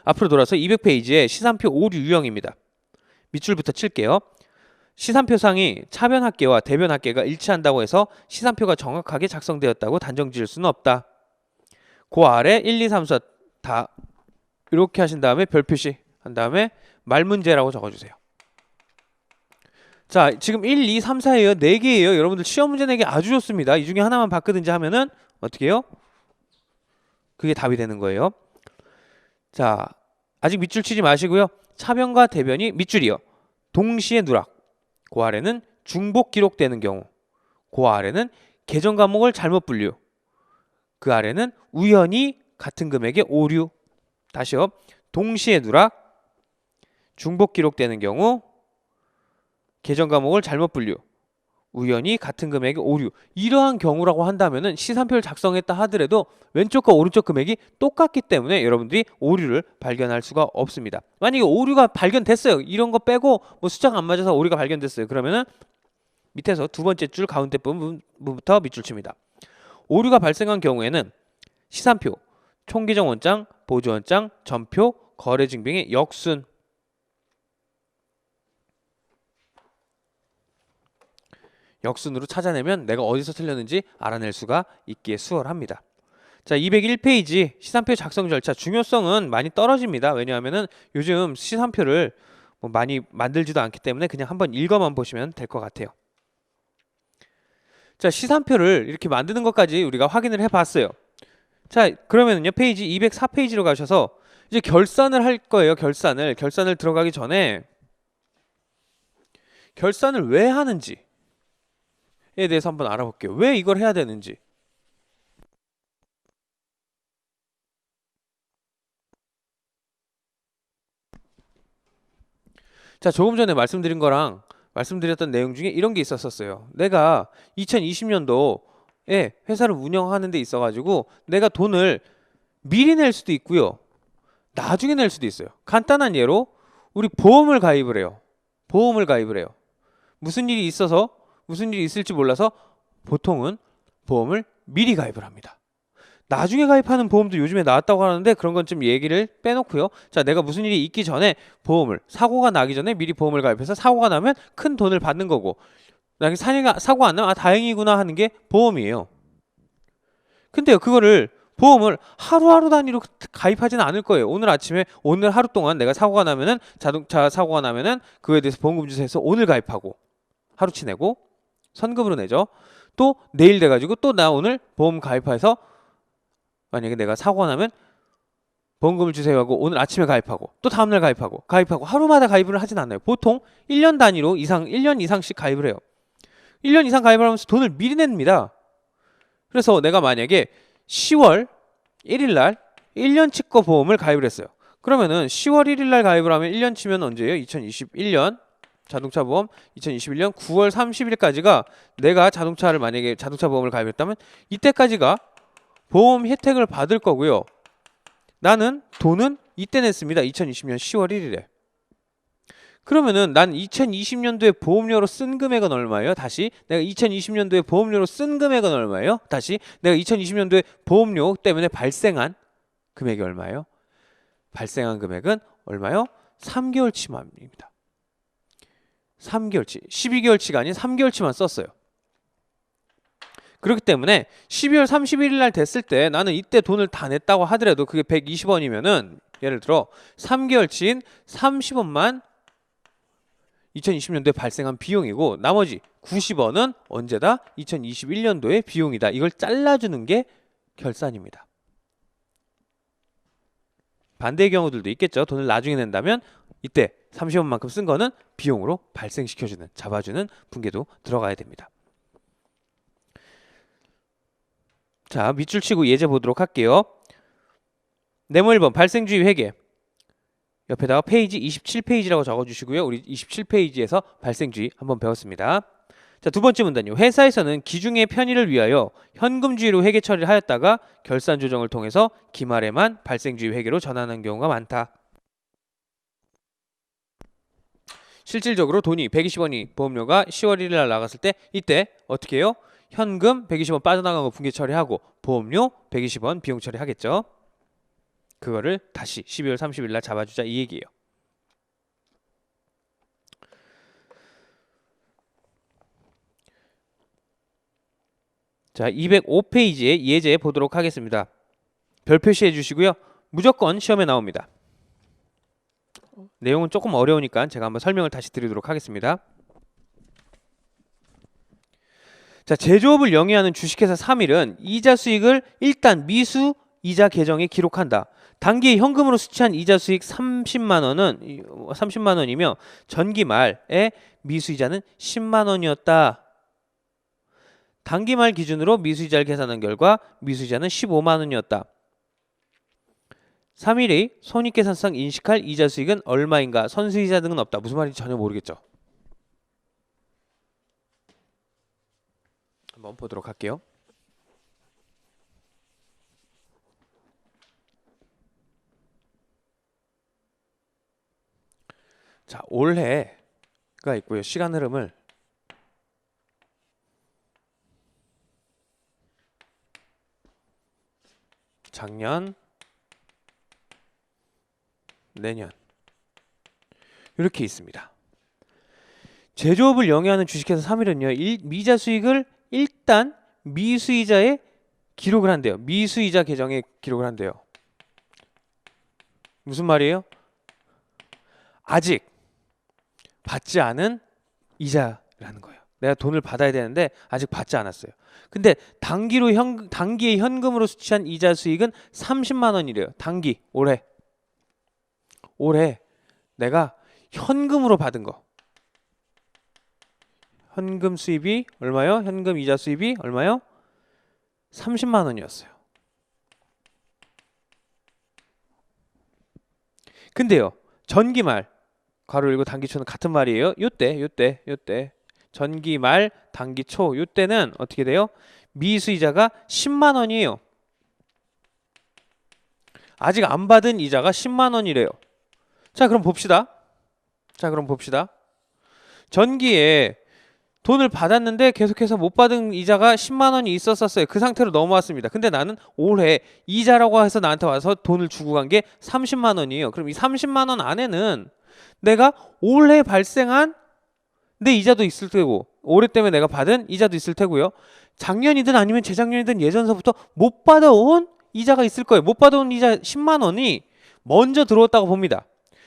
앞으로 돌아서 200페이지에 시산표 오류 유형입니다. 밑줄부터 칠게요. 시산표상이 차변 합계와 대변 합계가 일치한다고 해서 시산표가 정확하게 작성되었다고 단정 지을 수는 없다. 그 아래 1, 2, 3, 4 다 이렇게 하신 다음에 별 표시 한 다음에 말문제라고 적어주세요. 자, 지금 1, 2, 3, 4예요. 4개예요. 여러분들 시험 문제 내기 아주 좋습니다. 이 중에 하나만 바꾸든지 하면은 어떻게 해요? 그게 답이 되는 거예요. 자, 아직 밑줄 치지 마시고요. 차변과 대변이 밑줄이요. 동시에 누락. 그 아래는 중복 기록되는 경우. 그 아래는 계정 과목을 잘못 분류. 그 아래는 우연히 같은 금액의 오류. 다시요. 동시에 누락. 중복 기록되는 경우. 계정 과목을 잘못 분류. 우연히 같은 금액의 오류. 이러한 경우라고 한다면은 시산표를 작성했다 하더라도 왼쪽과 오른쪽 금액이 똑같기 때문에 여러분들이 오류를 발견할 수가 없습니다. 만약에 오류가 발견됐어요. 이런 거 빼고 뭐 숫자가 안 맞아서 오류가 발견됐어요. 그러면은 밑에서 두 번째 줄 가운데 부분부터 밑줄 칩니다. 오류가 발생한 경우에는 시산표, 총계정 원장, 보조 원장, 전표, 거래 증빙의 역순. 역순으로 찾아내면 내가 어디서 틀렸는지 알아낼 수가 있기에 수월합니다. 자, 201페이지 시산표 작성 절차 중요성은 많이 떨어집니다. 왜냐하면은 요즘 시산표를 뭐 많이 만들지도 않기 때문에 그냥 한번 읽어만 보시면 될 것 같아요. 자, 시산표를 이렇게 만드는 것까지 우리가 확인을 해봤어요. 자, 그러면은요 페이지 204페이지로 가셔서 이제 결산을 할 거예요. 결산을 들어가기 전에 결산을 왜 하는지에 대해서 한번 알아볼게요. 왜 이걸 해야 되는지. 자, 조금 전에 말씀드렸던 내용 중에 이런 게 있었어요. 내가 2020년도에 회사를 운영하는 데 있어가지고 내가 돈을 미리 낼 수도 있고요. 나중에 낼 수도 있어요. 간단한 예로 우리 보험을 가입을 해요. 무슨 일이 있을지 몰라서 보통은 보험을 미리 가입을 합니다. 나중에 가입하는 보험도 요즘에 나왔다고 하는데 그런 건 좀 얘기를 빼놓고요. 자, 내가 무슨 일이 있기 전에 사고가 나기 전에 미리 보험을 가입해서 사고가 나면 큰 돈을 받는 거고, 만약에 사고가 안 나면 다행이구나 하는 게 보험이에요. 근데요, 보험을 하루하루 단위로 가입하지는 않을 거예요. 오늘 하루 동안 내가 사고가 나면은 자동차 사고가 나면은 그거에 대해서 보험금 주세해서 오늘 가입하고 하루치 내고 선급으로 내죠. 또 내일 돼가지고 또 나 오늘 보험 가입해서 만약에 내가 사고가 나면 보험금을 주세요 하고 오늘 아침에 가입하고 또 다음날 가입하고 하루마다 가입을 하진 않아요. 보통 1년 단위로 1년 이상씩 가입을 해요. 1년 이상 가입을 하면서 돈을 미리 냅니다. 그래서 내가 만약에 10월 1일 날 1년치 거 보험을 가입을 했어요. 그러면은 10월 1일 날 가입을 하면 1년 치면 언제예요? 2021년 자동차 보험 2021년 9월 30일까지가 내가 만약에 자동차 보험을 가입했다면 이때까지가 보험 혜택을 받을 거고요. 나는 돈은 이때 냈습니다. 2020년 10월 1일에. 그러면은 난 2020년도에 보험료로 쓴 금액은 얼마예요? 다시 내가 2020년도에 보험료로 쓴 금액은 얼마예요? 다시 내가 2020년도에 보험료 때문에 발생한 금액이 얼마예요? 발생한 금액은 얼마요? 3개월치만입니다. 3개월치. 12개월치가 아닌 3개월치만 썼어요. 그렇기 때문에 12월 31일 날 됐을 때 나는 이때 돈을 다 냈다고 하더라도 그게 120원이면은 예를 들어 3개월치인 30원만 2020년도에 발생한 비용이고 나머지 90원은 언제다? 2021년도의 비용이다. 이걸 잘라주는 게 결산입니다. 반대의 경우들도 있겠죠. 돈을 나중에 낸다면 이때 30원만큼 쓴 거는 비용으로 잡아주는 분계도 들어가야 됩니다. 자, 밑줄 치고 예제 보도록 할게요. 네모 1번 발생주의 회계. 옆에다가 페이지 27페이지라고 적어주시고요. 우리 27페이지에서 발생주의 한번 배웠습니다. 자, 두 번째 문단요. 회사에서는 기중의 편의를 위하여 현금주의로 회계 처리를 하였다가 결산 조정을 통해서 기말에만 발생주의 회계로 전환하는 경우가 많다. 실질적으로 돈이 120원이 보험료가 10월 1일 날 나갔을 때 이때 어떻게 해요? 현금 120원 빠져나간 거 분계 처리하고 보험료 120원 비용 처리하겠죠. 그거를 다시 12월 30일 날 잡아주자 이 얘기예요. 자, 205페이지의 예제 보도록 하겠습니다. 별 표시해 주시고요. 무조건 시험에 나옵니다. 내용은 조금 어려우니까 제가 한번 설명을 다시 드리도록 하겠습니다. 자, 제조업을 영위하는 주식회사 3일은 이자 수익을 일단 미수 이자 계정에 기록한다. 단기에 현금으로 수취한 이자 수익 30만 원이며 전기 말에 미수 이자는 10만 원이었다. 단기 말 기준으로 미수 이자를 계산한 결과 미수 이자는 15만 원이었다. 3일의 손익계산상 인식할 이자 수익은 얼마인가? 선수이자 등은 없다. 무슨 말인지 전혀 모르겠죠. 한번 보도록 할게요. 자, 올해가 있고요. 시간 흐름을 작년, 내년 이렇게 있습니다. 제조업을 영위하는 주식회사 3일은요. 미자 수익을 일단 미수이자에 기록을 한대요. 미수이자 계정에 기록을 한대요. 무슨 말이에요? 아직 받지 않은 이자라는 거예요. 내가 돈을 받아야 되는데 아직 받지 않았어요. 근데 단기에 현금으로 수취한 이자 수익은 30만 원이래요. 단기 올해 내가 현금으로 받은 거. 현금 수입이 얼마요? 현금 이자 수입이 얼마요? 30만 원이었어요. 근데요. 전기말 괄호 열고 단기초는 같은 말이에요. 요때 전기말 단기초 요때는 어떻게 돼요? 미수이자가 10만 원이에요. 아직 안 받은 이자가 10만 원이래요. 자, 그럼 봅시다. 전기에 돈을 받았는데 계속해서 못 받은 이자가 10만 원이 있었어요. 그 상태로 넘어왔습니다. 근데 나는 올해 이자라고 해서 나한테 와서 돈을 주고 간 게 30만 원이에요. 그럼 이 30만 원 안에는 내가 올해 발생한 내 이자도 있을 테고 올해 때문에 내가 받은 이자도 있을 테고요. 작년이든 아니면 재작년이든 예전서부터 못 받아온 이자가 있을 거예요. 못 받아온 이자 10만 원이 먼저 들어왔다고 봅니다.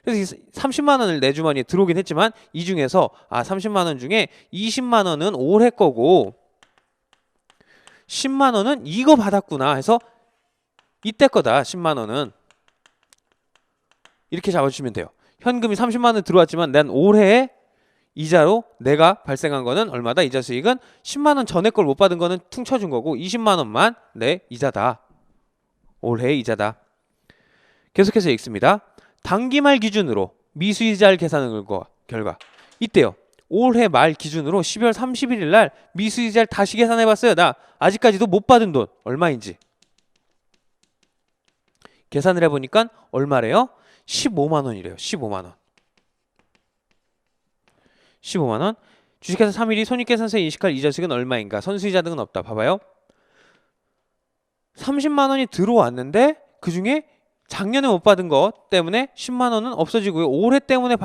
그래서 30만 원을 내 주머니에 들어오긴 했지만 이 중에서 30만 원 중에 20만 원은 올해 거고 10만 원은 이거 받았구나 해서 이때 거다. 10만 원은 이렇게 잡아주시면 돼요. 현금이 30만 원 들어왔지만 난 올해 이자로 내가 발생한 거는 얼마다? 이자 수익은 10만 원 전에 걸 못 받은 거는 퉁쳐준 거고 20만 원만 내 이자다. 올해 이자다. 계속해서 읽습니다. 단기 말 기준으로 미수이자를 계산한 결과 이때요. 올해 말 기준으로 12월 31일 날 미수이자를 다시 계산해 봤어요. 나 아직까지도 못 받은 돈 얼마인지 계산을 해보니까 얼마래요? 15만 원이래요. 15만 원. 15만 원. 주식회사 3일이 손익계산서에 인식할 이자 수익은 얼마인가? 선수이자 등은 없다. 봐봐요. 30만 원이 들어왔는데 그 중에 작년에 못 받은 것 때문에 10만 원은 없어지고요. 올해 때문에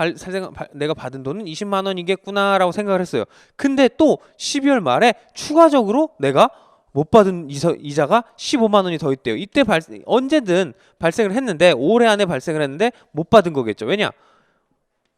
내가 받은 돈은 20만 원이겠구나 라고 생각을 했어요. 근데 또 12월 말에 추가적으로 내가 못 받은 이자가 15만 원이 더 있대요. 이때 언제든 발생을 했는데 올해 안에 발생을 했는데 못 받은 거겠죠. 왜냐?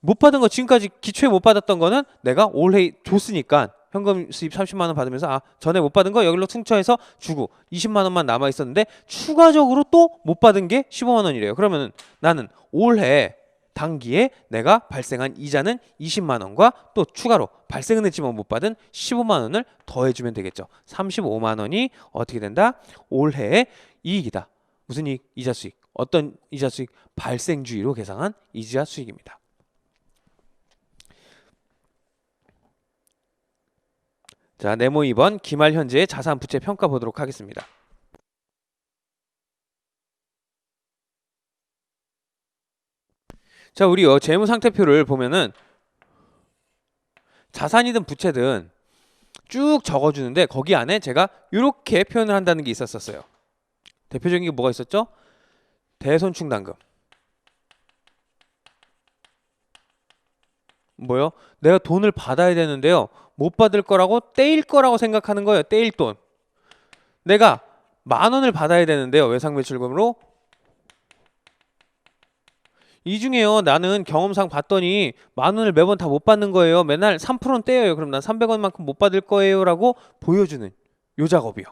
못 받은 거 지금까지 기초에 못 받았던 거는 내가 올해 줬으니까 현금 수입 30만 원 받으면서 전에 못 받은 거 여기로 퉁쳐해서 주고 20만 원만 남아 있었는데 추가적으로 또 못 받은 게 15만 원이래요. 그러면은 나는 올해 단기에 내가 발생한 이자는 20만 원과 또 추가로 발생은 했지만 못 받은 15만 원을 더해주면 되겠죠. 35만 원이 어떻게 된다? 올해의 이익이다. 무슨 이익? 이자 수익. 어떤 이자 수익? 발생주의로 계산한 이자 수익입니다. 자, 네모 2번 기말 현재의 자산 부채 평가 보도록 하겠습니다. 자, 우리요 재무 상태표를 보면은 자산이든 부채든 쭉 적어주는데 거기 안에 제가 이렇게 표현을 한다는 게 있었어요. 대표적인 게 뭐가 있었죠? 대손충당금. 뭐요? 내가 돈을 받아야 되는데요. 못 받을 거라고 떼일 거라고 생각하는 거예요. 떼일 돈. 내가 10,000원을 받아야 되는데요. 외상매출금으로. 이 중에요. 나는 경험상 봤더니 10,000원을 매번 다 못 받는 거예요. 맨날 3%는 떼어요. 그럼 난 300원만큼 못 받을 거예요. 라고 보여주는 요 작업이요.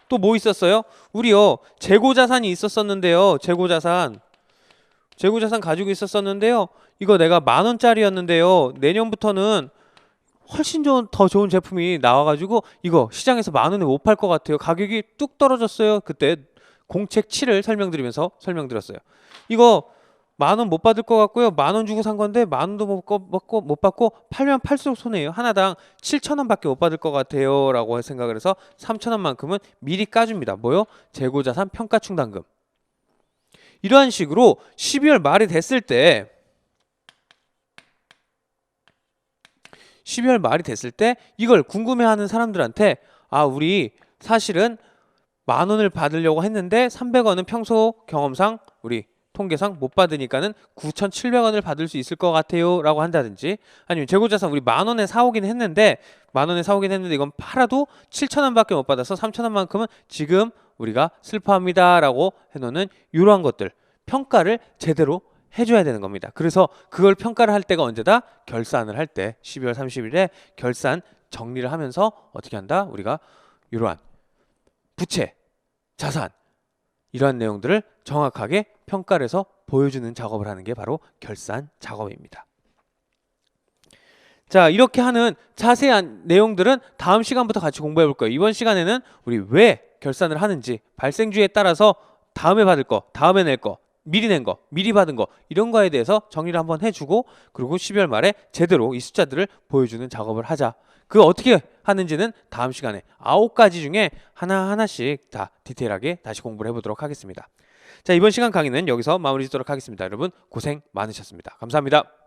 또 뭐 있었어요? 우리요. 재고자산이 있었었는데요. 재고자산 가지고 있었었는데요. 이거 내가 10,000원짜리였는데요. 내년부터는 훨씬 더 좋은 제품이 나와가지고 이거 시장에서 10,000원에 못 팔 것 같아요. 가격이 뚝 떨어졌어요. 그때 공책 7을 설명드렸어요. 이거 10,000원 못 받을 것 같고요. 10,000원 주고 산 건데 10,000원도 못 받고 팔면 팔수록 손해예요. 하나당 7,000원밖에 못 받을 것 같아요. 라고 생각을 해서 3,000원만큼은 미리 까줍니다. 뭐요? 재고자산 평가충당금. 이러한 식으로 12월 말이 됐을 때 이걸 궁금해하는 사람들한테 우리 사실은 10,000원을 받으려고 했는데 300원은 평소 경험상 우리 통계상 못 받으니까는 9,700원을 받을 수 있을 것 같아요 라고 한다든지, 아니면 재고자산 우리 10,000원에 사오긴 했는데 이건 팔아도 7,000원밖에 못 받아서 3,000원만큼은 지금 우리가 슬퍼합니다 라고 해놓는 이러한 것들 평가를 제대로 해줘야 되는 겁니다. 그래서 그걸 평가를 할 때가 언제다? 결산을 할 때 12월 30일에 결산 정리를 하면서 어떻게 한다? 우리가 이러한 부채, 자산 이러한 내용들을 정확하게 평가를 해서 보여주는 작업을 하는 게 바로 결산 작업입니다. 자, 이렇게 하는 자세한 내용들은 다음 시간부터 같이 공부해 볼 거예요. 이번 시간에는 우리 왜 결산을 하는지, 발생주에 따라서 다음에 받을 거, 다음에 낼 거, 미리 낸 거, 미리 받은 거 이런 거에 대해서 정리를 한번 해주고, 그리고 12월 말에 제대로 이 숫자들을 보여주는 작업을 하자. 그 어떻게 하는지는 다음 시간에 9가지 중에 하나하나씩 다 디테일하게 다시 공부를 해보도록 하겠습니다. 자, 이번 시간 강의는 여기서 마무리 짓도록 하겠습니다. 여러분 고생 많으셨습니다. 감사합니다.